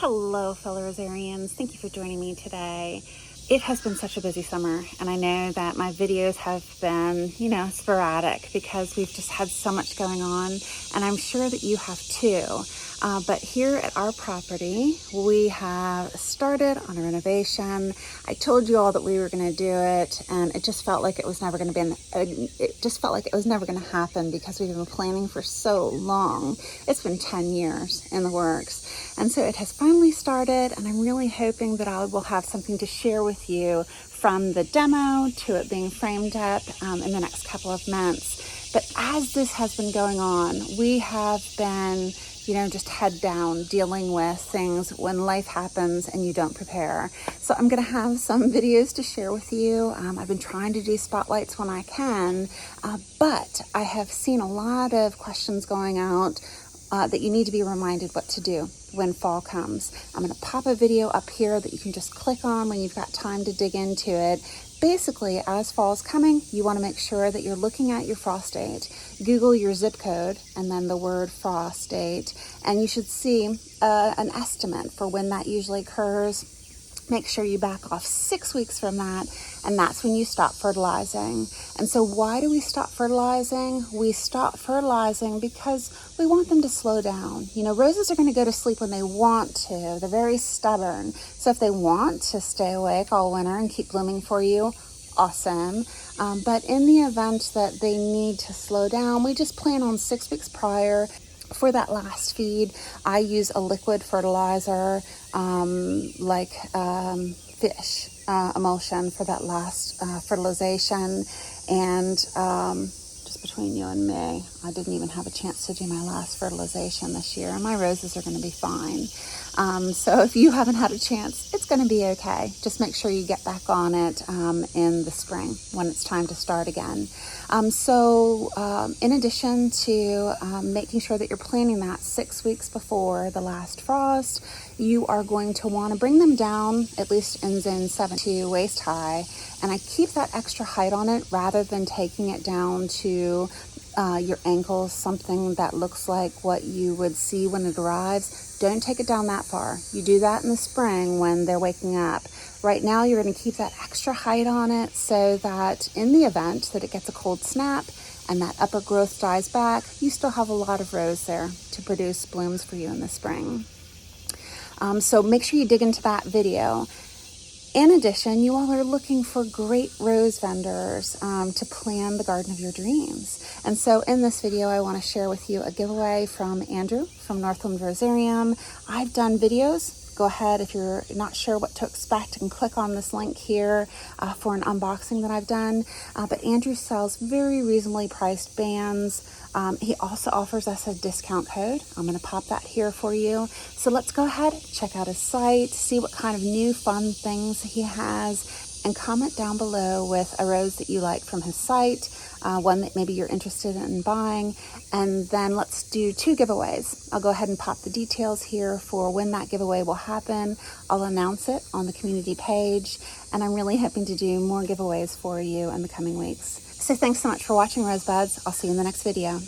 Hello, fellow rosarians. Thank you for joining me today. It has been such a busy summer, and I know that my videos have been, sporadic because we've just had so much going on, and I'm sure that you have too. But here at our property, we have started on a renovation. I told you all that we were going to do it, and it just felt like it was never going to be. It just felt like it was never going to happen because we've been planning for so long. It's been 10 years in the works, and so it has finally started. And I'm really hoping that I will have something to share with you from the demo to it being framed up in the next couple of months. But as this has been going on, we have been just head down dealing with things when life happens and you don't prepare. So I'm going to have some videos to share with you. I've been trying to do spotlights when I can, but I have seen a lot of questions going out that you need to be reminded what to do when fall comes. I'm going to pop a video up here that you can just click on when you've got time to dig into it. Basically, as fall's coming, you want to make sure that you're looking at your frost date. Google your zip code and then the word frost date, and you should see an estimate for when that usually occurs. Make sure you back off 6 weeks from that, and that's when you stop fertilizing. And so why do we stop fertilizing? We stop fertilizing because we want them to slow down. Roses are going to go to sleep when they want to. They're very stubborn. So if they want to stay awake all winter and keep blooming for you, awesome. But in the event that they need to slow down, we just plan on 6 weeks prior. For that last feed, I use a liquid fertilizer like fish emulsion for that last fertilization. And just between you and me, I didn't even have a chance to do my last fertilization this year, and my roses are going to be fine. So if you haven't had a chance, it's going to be okay. Just make sure you get back on it in the spring when it's time to start again. In addition to making sure that you're planting that 6 weeks before the last frost, you are going to want to bring them down at least in zone 7 to waist high. And I keep that extra height on it rather than taking it down to your ankles, something that looks like what you would see when it arrives. Don't take it down that far. You do that in the spring when they're waking up. Right now, you're going to keep that extra height on it so that in the event that it gets a cold snap and that upper growth dies back, you still have a lot of rose there to produce blooms for you in the spring. So make sure you dig into that video. In addition, you all are looking for great rose vendors to plan the garden of your dreams. And so in this video, I want to share with you a giveaway from Andrew from Northland Rosarium. I've done videos. Go ahead, if you're not sure what to expect, and click on this link here for an unboxing that I've done. But Andrew sells very reasonably priced bands. He also offers us a discount code. I'm going to pop that here for you. So let's go ahead, check out his site, see what kind of new fun things he has, and comment down below with a rose that you like from his site, one that maybe you're interested in buying, and then let's do 2 giveaways. I'll go ahead and pop the details here for when that giveaway will happen. I'll announce it on the community page, and I'm really hoping to do more giveaways for you in the coming weeks. So thanks so much for watching, Rosebuds. I'll see you in the next video.